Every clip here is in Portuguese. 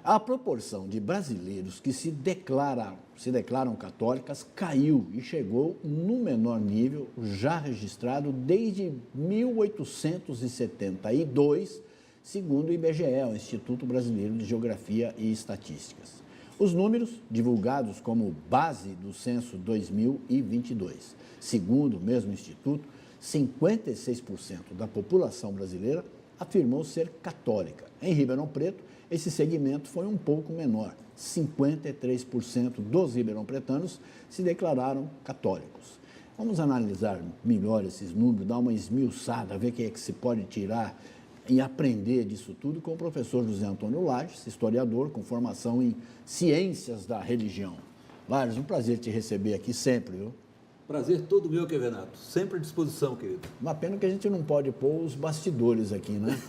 A proporção de brasileiros que se declaram católicas caiu e chegou no menor nível já registrado desde 1872, segundo o IBGE, o Instituto Brasileiro de Geografia e Estatísticas. Os números, divulgados como base do censo 2022, segundo o mesmo instituto, 56% da população brasileira afirmou ser católica. Em Ribeirão Preto, esse segmento foi um pouco menor. 53% dos ribeirão-pretanos se declararam católicos. Vamos analisar melhor esses números, dar uma esmiuçada, ver o que é que se pode tirar e aprender disso tudo com o professor José Antônio Lages, historiador com formação em Ciências da Religião. Lages, um prazer te receber aqui sempre, viu? Prazer todo meu, Kevenato. Sempre à disposição, querido. Uma pena que a gente não pode pôr os bastidores aqui, né?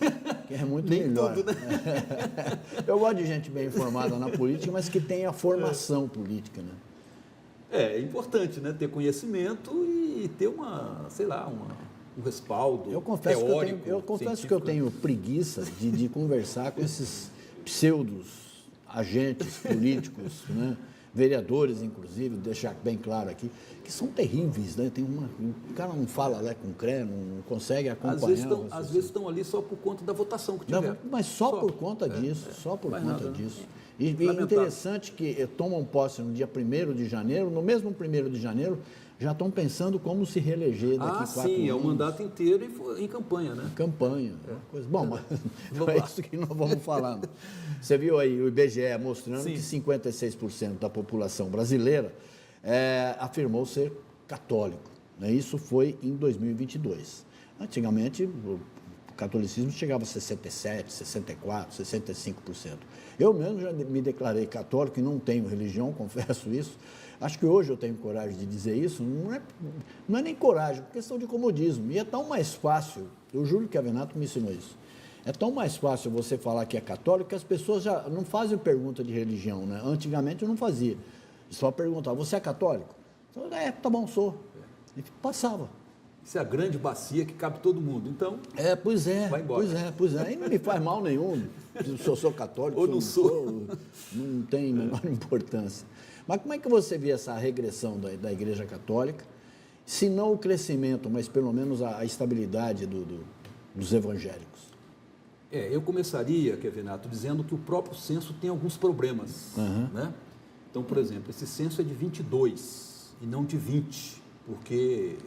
Que é muito Nem melhor. tudo, né? Eu gosto de gente bem informada na política, mas que tenha formação política, né? É importante, né? Ter conhecimento e ter um respaldo Eu confesso teórico, que eu tenho preguiça de conversar com esses pseudos agentes políticos, né? Vereadores, inclusive, deixar bem claro aqui, que são terríveis, né? O cara não fala lá com CRE, não consegue acompanhar. Às vezes estão ali só por conta da votação que tiver. Não, mas só por conta disso, só por conta nada, disso. Né? E interessante que tomam posse no dia 1º de janeiro, no mesmo 1º de janeiro, já estão pensando como se reeleger daqui 4 anos. Sim, é o mandato inteiro em campanha, né? Campanha. Coisa. Bom, mas não é isso que nós vamos falar. Você viu aí o IBGE mostrando que 56% da população brasileira afirmou ser católico. Né? Isso foi em 2022. Antigamente, o catolicismo chegava a 67%, 64%, 65%. Eu mesmo já me declarei católico e não tenho religião, confesso isso. Acho que hoje eu tenho coragem de dizer isso. Não é nem coragem, é questão de comodismo. E é tão mais fácil, o Júlio Kevenato me ensinou isso, é tão mais fácil você falar que é católico que as pessoas já não fazem pergunta de religião, né? Antigamente eu não fazia. Só perguntava, você é católico? Eu, tá bom, sou. E passava. Isso é a grande bacia que cabe todo mundo, então pois é, vai embora. Pois é. E não me faz mal nenhum, se eu sou católico ou não sou, não tem a menor importância. Mas como é que você vê essa regressão da Igreja Católica, se não o crescimento, mas pelo menos a estabilidade dos evangélicos? Eu começaria, Kevenato, dizendo que o próprio censo tem alguns problemas. Né? Então, por exemplo, esse censo é de 22 e não de 20, porque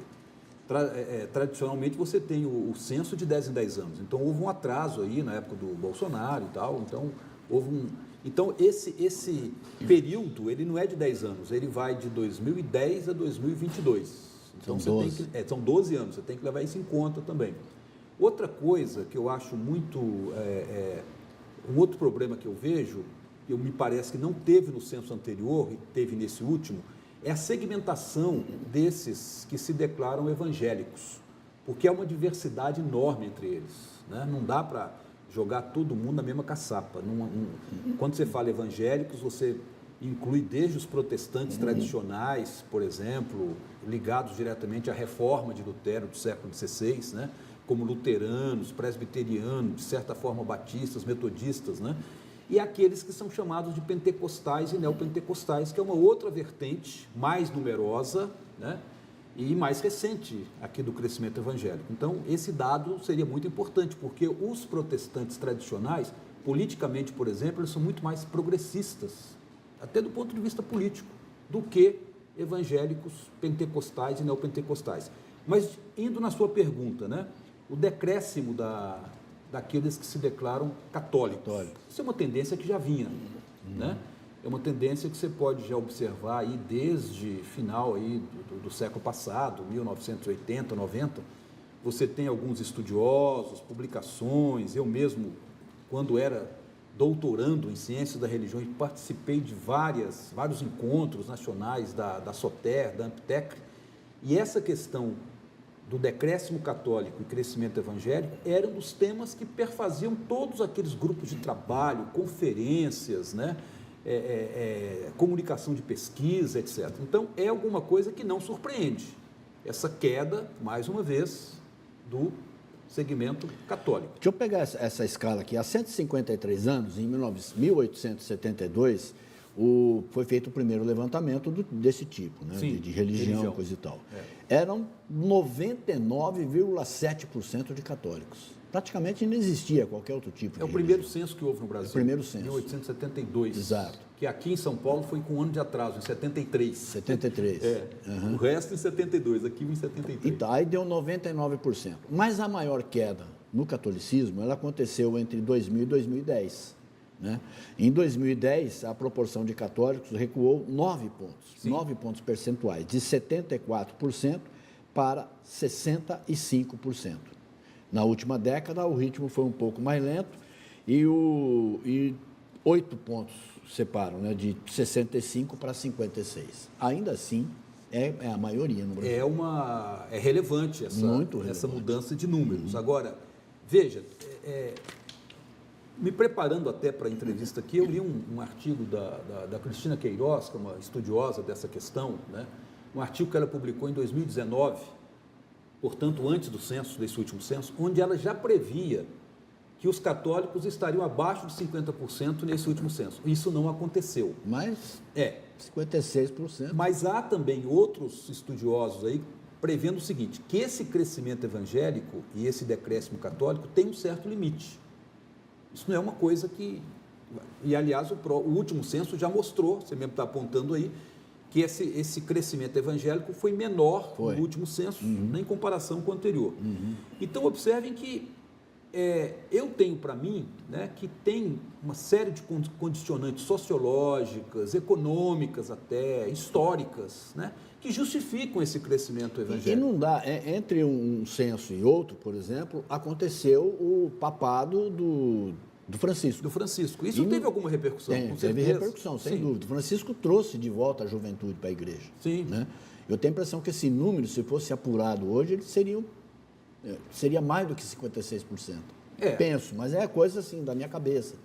tradicionalmente você tem o censo de 10 em 10 anos. Então, houve um atraso aí na época do Bolsonaro e tal, Então, esse período, ele não é de 10 anos, ele vai de 2010 a 2022. Então, são 12 anos, você tem que levar isso em conta também. Outra coisa que eu acho muito... um outro problema que eu vejo, me parece que não teve no censo anterior e teve nesse último, é a segmentação desses que se declaram evangélicos, porque é uma diversidade enorme entre eles. Né? Não dá para jogar todo mundo na mesma caçapa. Quando você fala evangélicos, você inclui desde os protestantes tradicionais, por exemplo, ligados diretamente à reforma de Lutero do século XVI, né? Como luteranos, presbiterianos, de certa forma batistas, metodistas, né? E aqueles que são chamados de pentecostais e neopentecostais, que é uma outra vertente mais numerosa, né? E mais recente aqui do crescimento evangélico. Então, esse dado seria muito importante, porque os protestantes tradicionais, politicamente, por exemplo, eles são muito mais progressistas, até do ponto de vista político, do que evangélicos pentecostais e neopentecostais. Mas, indo na sua pergunta, né? O decréscimo daqueles que se declaram católicos. Isso é uma tendência que já vinha, né? É uma tendência que você pode já observar aí desde final aí do século passado, 1980, 90. Você tem alguns estudiosos, publicações. Eu mesmo, quando era doutorando em ciências da religião, participei de vários encontros nacionais da SOTER, da Amptec. E essa questão do decréscimo católico e crescimento evangélico eram dos temas que perfaziam todos aqueles grupos de trabalho, conferências, né? Comunicação de pesquisa, etc. Então, é alguma coisa que não surpreende. Essa queda, mais uma vez, do segmento católico. Deixa eu pegar essa escala aqui. Há 153 anos, em 1872, foi feito o primeiro levantamento desse tipo, né? Sim, de religião, coisa e tal. Eram 99,7% de católicos. Praticamente não existia qualquer outro tipo de É o primeiro censo que houve no Brasil. É o primeiro censo. 1872. Exato. Que aqui em São Paulo foi com um ano de atraso, em 73. 73. O resto em 72, aqui em 73. Então, aí deu 99%. Mas a maior queda no catolicismo, ela aconteceu entre 2000 e 2010. Né? Em 2010, a proporção de católicos recuou 9 pontos. Sim. 9 pontos percentuais, de 74% para 65%. Na última década, o ritmo foi um pouco mais lento e 8 pontos separam, né, de 65 para 56. Ainda assim, é a maioria no Brasil. É relevante essa mudança de números. Agora, veja, me preparando até para a entrevista aqui, eu li um artigo da Cristina Queiroz, que é uma estudiosa dessa questão, né? Um artigo que ela publicou em 2019, portanto, antes do censo, desse último censo, onde ela já previa que os católicos estariam abaixo de 50% nesse último censo. Isso não aconteceu. Mas 56%. Mas há também outros estudiosos aí prevendo o seguinte, que esse crescimento evangélico e esse decréscimo católico tem um certo limite. Isso não é uma coisa que... E, aliás, o último censo já mostrou, você mesmo está apontando aí, que esse crescimento evangélico foi menor no último censo, em comparação com o anterior. Então, observem que eu tenho para mim, né, que tem uma série de condicionantes sociológicas, econômicas até, históricas, né, que justificam esse crescimento evangélico. E não dá, entre um censo e outro, por exemplo, aconteceu o papado do Francisco. Do Francisco. Isso teve alguma repercussão? Teve repercussão, sem dúvida. O Francisco trouxe de volta a juventude para a igreja. Sim. Né? Eu tenho a impressão que esse número, se fosse apurado hoje, ele seria mais do que 56%. Penso, mas é coisa assim, da minha cabeça.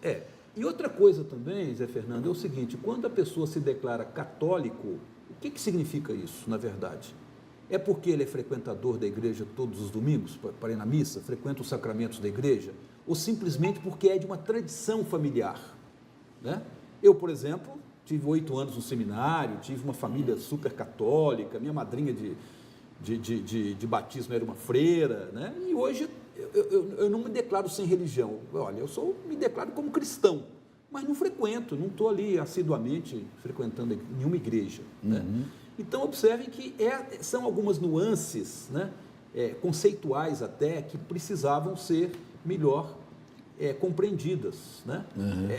E outra coisa também, Zé Fernando, é o seguinte, quando a pessoa se declara católico, o que significa isso, na verdade? É porque ele é frequentador da igreja todos os domingos, para ir na missa, frequenta os sacramentos da igreja, ou simplesmente porque é de uma tradição familiar, né? Eu, por exemplo, tive 8 anos no seminário, tive uma família super católica, minha madrinha de batismo era uma freira, né? E hoje eu não me declaro sem religião. Olha, me declaro como cristão, mas não frequento, não estou ali assiduamente frequentando nenhuma igreja, né? Então, observem que são algumas nuances, né, conceituais até, que precisavam ser melhor compreendidas, né?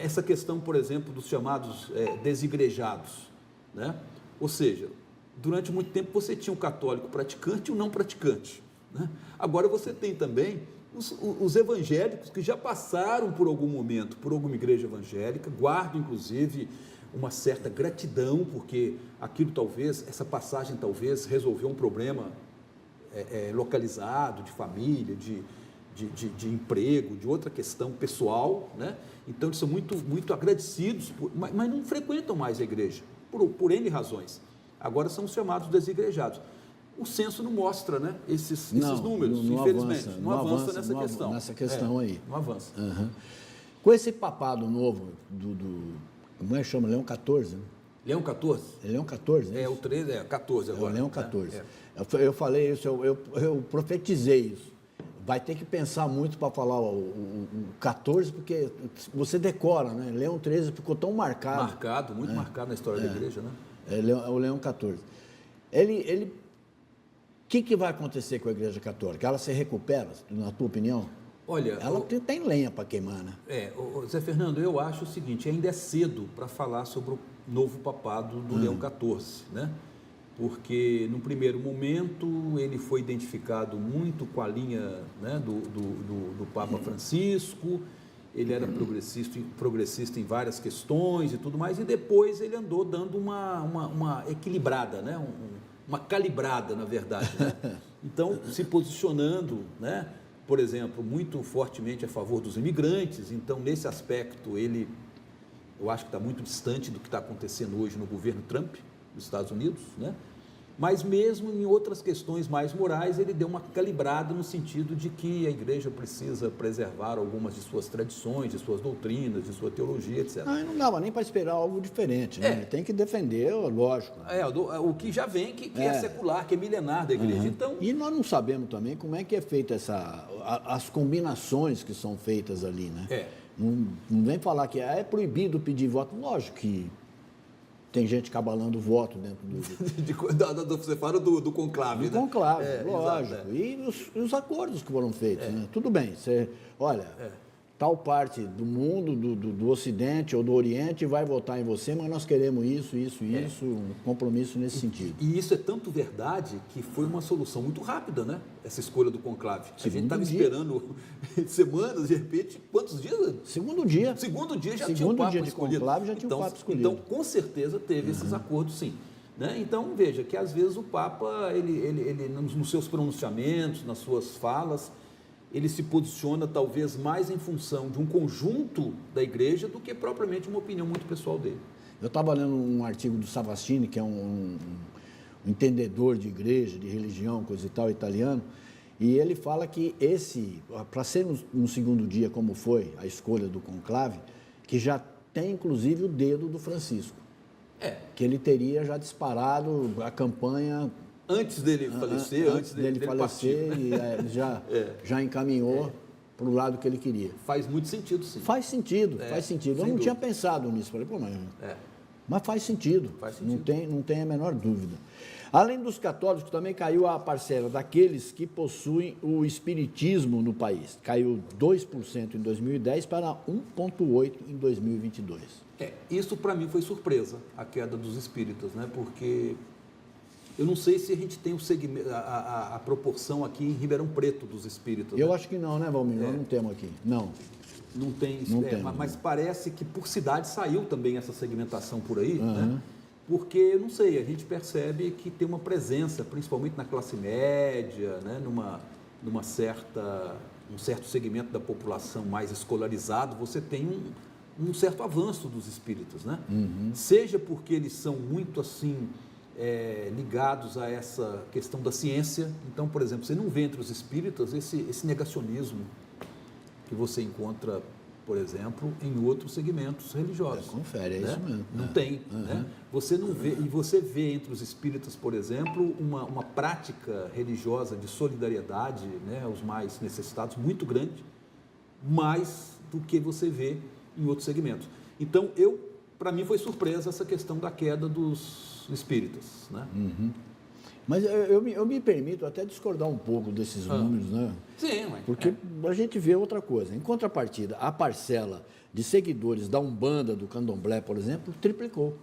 Essa questão, por exemplo, dos chamados desigrejados, né? Ou seja, durante muito tempo você tinha o católico praticante e o não praticante, né? Agora você tem também os evangélicos que já passaram por algum momento por alguma igreja evangélica, guardam inclusive uma certa gratidão, porque aquilo talvez, essa passagem talvez resolveu um problema localizado, de família, de emprego, de outra questão pessoal, né? Então eles são muito agradecidos, mas não frequentam mais a igreja, por N razões. Agora são os chamados desigrejados. O censo não mostra, né, esses números, infelizmente. Não avança nessa questão. Nessa questão aí. Não avança. Com esse papado novo como é que chama? Leão XIV, né? Leão XIV? É Leão XIV, né? O 13, 14 agora. É o Leão XIV. Eu falei isso, eu profetizei isso. Vai ter que pensar muito para falar o 14, porque você decora, né? Leão XIII ficou tão marcado. Muito marcado na história da igreja, né? É o Leão XIV. O que vai acontecer com a Igreja Católica? Ela se recupera, na tua opinião? Olha, ela tem lenha para queimar, né? Zé Fernando, eu acho o seguinte, ainda é cedo para falar sobre o novo papado do Leão XIV, né? Porque, no primeiro momento, ele foi identificado muito com a linha, né, do Papa Francisco, ele era progressista em várias questões e tudo mais, e depois ele andou dando uma equilibrada, né? Uma calibrada, na verdade, né? Então, se posicionando, né, por exemplo, muito fortemente a favor dos imigrantes. Então, nesse aspecto, eu acho que está muito distante do que está acontecendo hoje no governo Trump, dos Estados Unidos, né? Mas mesmo em outras questões mais morais, ele deu uma calibrada no sentido de que a igreja precisa preservar algumas de suas tradições, de suas doutrinas, de sua teologia, etc. Não dava nem para esperar algo diferente, né? Ele tem que defender, lógico. O que já vem, que é secular, que é milenar da igreja. Então, e nós não sabemos também como é que é feita as combinações que são feitas ali, né? Não vem falar que é proibido pedir voto. Lógico que tem gente cabalando voto dentro do... Você fala do conclave, do né? conclave, lógico. Exato, E os acordos que foram feitos, né? Tudo bem, olha, tal parte do mundo, do Ocidente ou do Oriente vai votar em você, mas nós queremos isso, um compromisso nesse sentido. E isso é tanto verdade que foi uma solução muito rápida, né? Essa escolha do conclave. A gente estava esperando semanas, de repente, quantos dias? Segundo dia. Segundo dia já tinha o Papa escolhido. Conclave já tinha o Papa escolhido. Então, com certeza, teve esses acordos, sim. Né? Então, veja que às vezes o Papa, ele nos seus pronunciamentos, nas suas falas, ele se posiciona talvez mais em função de um conjunto da igreja do que propriamente uma opinião muito pessoal dele. Eu estava lendo um artigo do Savastini, que é um entendedor de igreja, de religião, coisa e tal, italiano, e ele fala que para ser no segundo dia, como foi a escolha do conclave, que já tem inclusive o dedo do Francisco. Que ele teria já disparado a campanha... Antes dele falecer, antes dele falecer, partir. E já encaminhou para o lado que ele queria. Faz muito sentido, sim. Faz sentido. Eu não tinha pensado nisso. Falei, pô, mas faz sentido. Não tem a menor dúvida. Além dos católicos, também caiu a parcela daqueles que possuem o espiritismo no país. Caiu 2% em 2010 para 1,8% em 2022. Isso para mim foi surpresa, a queda dos espíritas, né? Porque eu não sei se a gente tem o segmento, a proporção aqui em Ribeirão Preto dos espíritas. Eu né? acho que não, né, Valmir? Nós não temos aqui. Não. Não tem, mas parece que por cidade saiu também essa segmentação por aí, né? Porque, não sei, a gente percebe que tem uma presença, principalmente na classe média, né? num certo segmento da população mais escolarizado, você tem um certo avanço dos espíritas, né? Seja porque eles são muito assim ligados a essa questão da ciência. Então, por exemplo, você não vê entre os espíritas esse negacionismo que você encontra, por exemplo, em outros segmentos religiosos. Confere, né? Isso mesmo. Não tem. Né? Você não vê, e você vê entre os espíritas, por exemplo, uma prática religiosa de solidariedade, né, aos mais necessitados, muito grande, mais do que você vê em outros segmentos. Então, para mim foi surpresa essa questão da queda dos espíritas. Né? Mas eu me permito até discordar um pouco desses números, né? Sim, mas... Porque a gente vê outra coisa. Em contrapartida, a parcela de seguidores da Umbanda, do Candomblé, por exemplo, triplicou.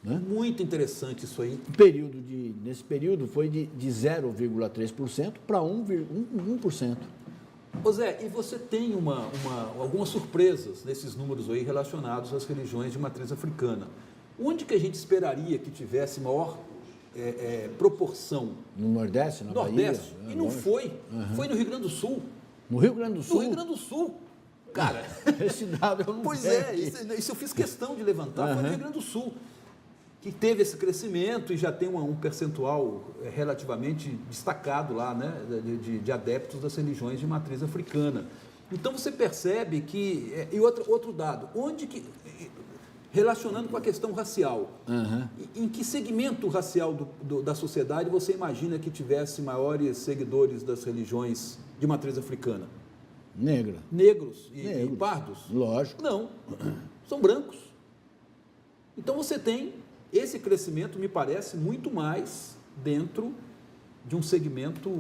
Né? Muito interessante isso aí. Nesse período foi de 0,3% para 1%. Ô Zé, e você tem algumas surpresas nesses números aí relacionados às religiões de matriz africana. Onde que a gente esperaria que tivesse maior proporção? No Nordeste, na Bahia? E não foi. Foi no Rio Grande do Sul. No Rio Grande do Sul? No Rio Grande do Sul. Cara, esse dado eu não pois isso eu fiz questão de levantar. Foi no Rio Grande do Sul que teve esse crescimento e já tem um percentual relativamente destacado lá, né, de adeptos das religiões de matriz africana. Então você percebe que... E outro dado, relacionando com a questão racial, em que segmento racial da sociedade você imagina que tivesse maiores seguidores das religiões de matriz africana? Negros e pardos? Lógico. Não, são brancos. Então você tem esse crescimento, me parece, muito mais dentro de um segmento,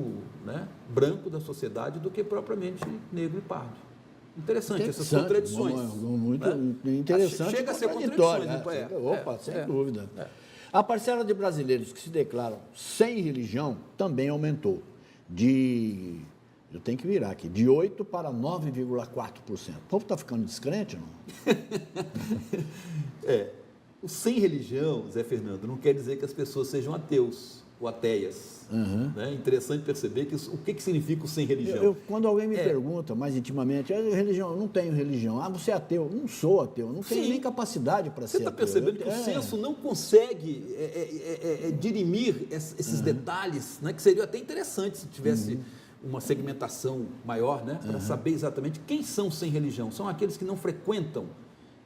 né, branco da sociedade do que propriamente negro e pardo. Interessante essas contradições. Muito interessante. Chega a ser contradições. Sem dúvida. A parcela de brasileiros que se declaram sem religião também aumentou. Eu tenho que virar aqui, de 8% para 9,4%. O povo está ficando descrente, não? O sem religião, Zé Fernando, não quer dizer que as pessoas sejam ateus. ou ateias. Né? Interessante perceber que o que significa o sem religião. Quando alguém me pergunta mais intimamente, religião, eu não tenho religião. Ah, você é ateu? Não sou ateu, não tenho nem capacidade para ser ateu. Você está percebendo que o senso não consegue dirimir esses detalhes, né? Que seria até interessante se tivesse uma segmentação maior, né? Para saber exatamente quem são sem religião. São aqueles que não frequentam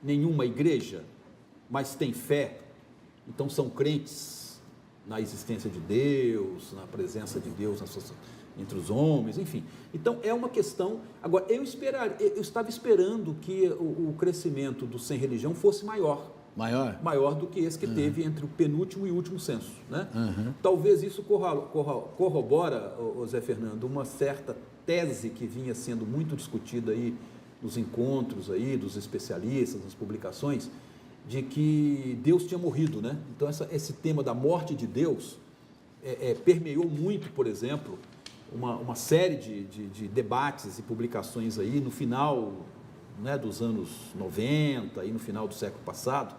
nenhuma igreja, mas têm fé, então são crentes na existência de Deus, na presença de Deus entre os homens, enfim. Então, é uma questão... Agora, eu estava esperando que o crescimento do sem religião fosse maior. Maior do que esse que teve entre o penúltimo e o último censo. Né? Talvez isso corrobora, Zé Fernando, uma certa tese que vinha sendo muito discutida aí nos encontros aí dos especialistas, nas publicações, de que Deus tinha morrido, né? Então, esse tema da morte de Deus permeou muito, por exemplo, uma série de debates e publicações aí no final, né, dos anos 90 e no final do século passado,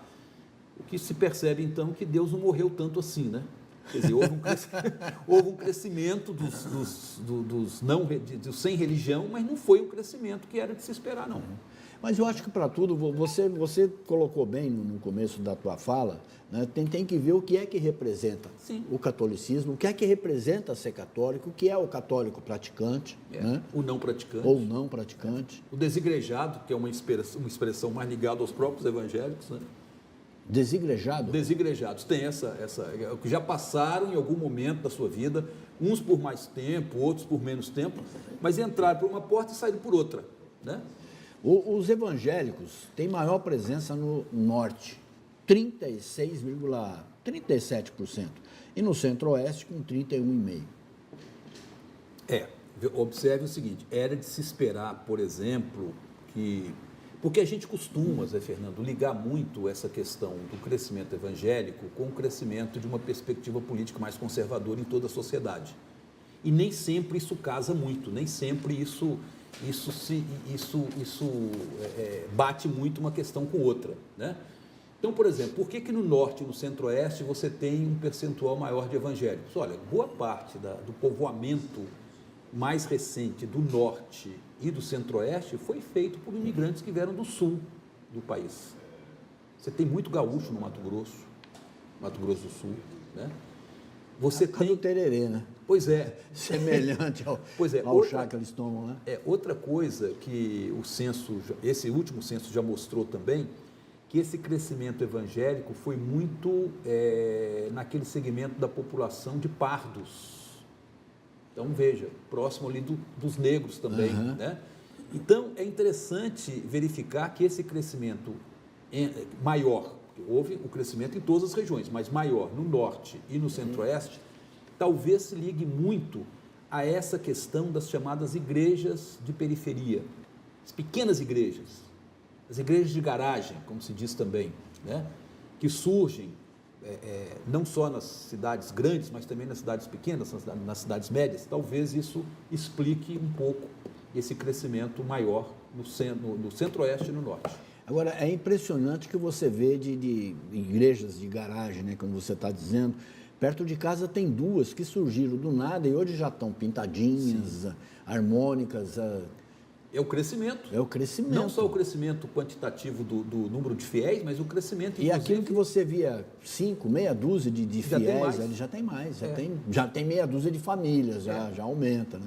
o que se percebe, então, que Deus não morreu tanto assim, né? Quer dizer, houve um crescimento dos sem religião, mas não foi um crescimento que era de se esperar, não. Mas eu acho que para tudo, você colocou bem no começo da tua fala, né? Tem que ver o que é que representa o catolicismo, o que é que representa ser católico, o que é o católico praticante. Né? O não praticante. Ou não praticante. O desigrejado, que é uma expressão mais ligada aos próprios evangélicos. Né? Desigrejado? Desigrejados. Tem que já passaram em algum momento da sua vida, uns por mais tempo, outros por menos tempo, mas entraram por uma porta e saíram por outra. Né? Os evangélicos têm maior presença no norte, 36,37%, e no centro-oeste com 31,5%. Observe o seguinte, era de se esperar, por exemplo, porque a gente costuma, Zé Fernando, ligar muito essa questão do crescimento evangélico com o crescimento de uma perspectiva política mais conservadora em toda a sociedade. E nem sempre isso casa muito, nem sempre isso bate muito uma questão com outra, né? Então, por exemplo, por que no norte e no centro-oeste você tem um percentual maior de evangélicos? Olha, boa parte do povoamento mais recente do norte e do centro-oeste foi feito por imigrantes que vieram do sul do país. Você tem muito gaúcho no Mato Grosso do Sul, né? Você tem do tererê, né? Pois é. Semelhante ao chá que eles tomam, né? Outra coisa que esse último censo já mostrou também, que esse crescimento evangélico foi muito naquele segmento da população de pardos. Então, veja, próximo ali dos negros também, né? Então, é interessante verificar que esse crescimento maior, houve o crescimento em todas as regiões, mas maior no norte e no centro-oeste, talvez se ligue muito a essa questão das chamadas igrejas de periferia, as pequenas igrejas, as igrejas de garagem, como se diz também, né? Que surgem não só nas cidades grandes, mas também nas cidades pequenas, nas cidades médias. Talvez isso explique um pouco esse crescimento maior no centro-oeste e no norte. Agora, é impressionante que você vê de igrejas de garagem, né, como você está dizendo. Perto de casa tem duas que surgiram do nada e hoje já estão pintadinhas, harmônicas. É o crescimento. É o crescimento. Não só o crescimento quantitativo do número de fiéis, mas o crescimento... E aquilo que você via meia dúzia de fiéis, ele já tem mais. Já tem meia dúzia de famílias, já aumenta. Né?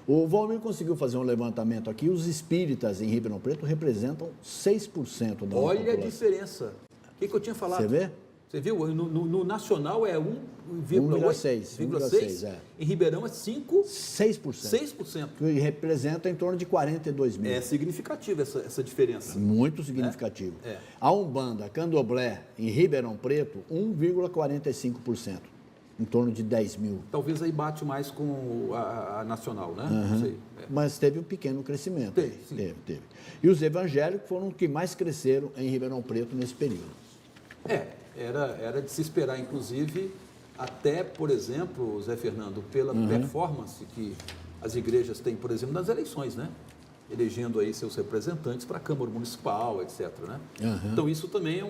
O Valmir conseguiu fazer um levantamento aqui, os espíritas em Ribeirão Preto representam 6% da população. Olha a diferença. O que eu tinha falado? Você vê? Você viu? No nacional é 1,6. Em Ribeirão é 6%. 6%. Que representa em torno de 42 mil. É significativa essa diferença. Muito significativo. A Umbanda, Candomblé, em Ribeirão Preto, 1,45%. Em torno de 10 mil. Talvez aí bate mais com a nacional, né? Não sei. Mas teve um pequeno crescimento. Teve. E os evangélicos foram os que mais cresceram em Ribeirão Preto nesse período. Era de se esperar, inclusive, até, por exemplo, Zé Fernando, pela performance que as igrejas têm, por exemplo, nas eleições, né? elegendo aí seus representantes para a Câmara Municipal, etc. Né? Então, isso também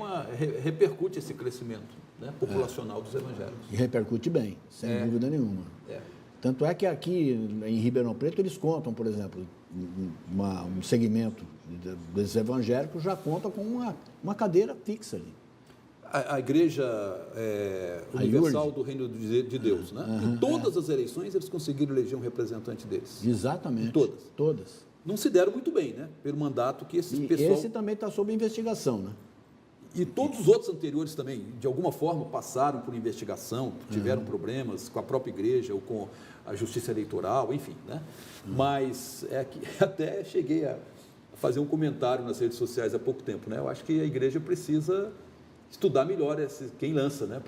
repercute esse crescimento, né, populacional dos evangélicos. E repercute bem, sem dúvida nenhuma. Tanto é que aqui em Ribeirão Preto eles contam, por exemplo, um segmento desses evangélicos já conta com uma cadeira fixa ali. A Igreja Universal do Reino de Deus, né? Em todas as eleições eles conseguiram eleger um representante deles. Exatamente. Em todas. Todas. Não se deram muito bem, né? Pelo mandato que esse pessoal... Esse também está sob investigação, né? E todos os outros anteriores também, de alguma forma, passaram por investigação, tiveram problemas com a própria igreja ou com a justiça eleitoral, enfim, né? Mas que até cheguei a fazer um comentário nas redes sociais há pouco tempo, né? Eu acho que a igreja precisa estudar melhor quem lança, né?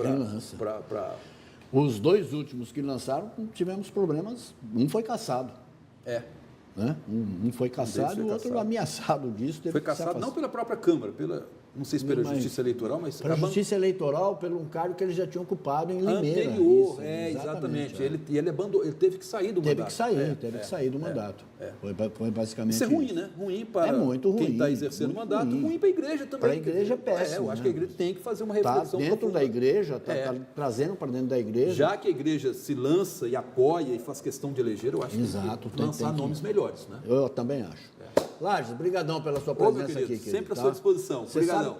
Os dois últimos que lançaram, tivemos problemas, um foi cassado. Né? Um foi cassado e o outro ameaçado disso. Foi cassado não pela própria Câmara, não sei se pela Justiça Eleitoral, mas... Pela Justiça Eleitoral, pelo um cargo que ele já tinha ocupado em Limeira. Anterior, exatamente. Ele teve que sair do mandato. Teve que sair do mandato. Foi basicamente isso. É ruim, né? Ruim para quem está exercendo o mandato, ruim para a igreja também. Para a igreja é péssimo. Eu acho que a igreja tem que fazer uma reflexão dentro da igreja, está trazendo para dentro da igreja. Já que a igreja se lança e apoia e faz questão de eleger, eu acho que tem que lançar nomes melhores. Né? Eu também acho. Lages, brigadão pela sua presença aqui, querido. Sempre à sua disposição. Obrigadão.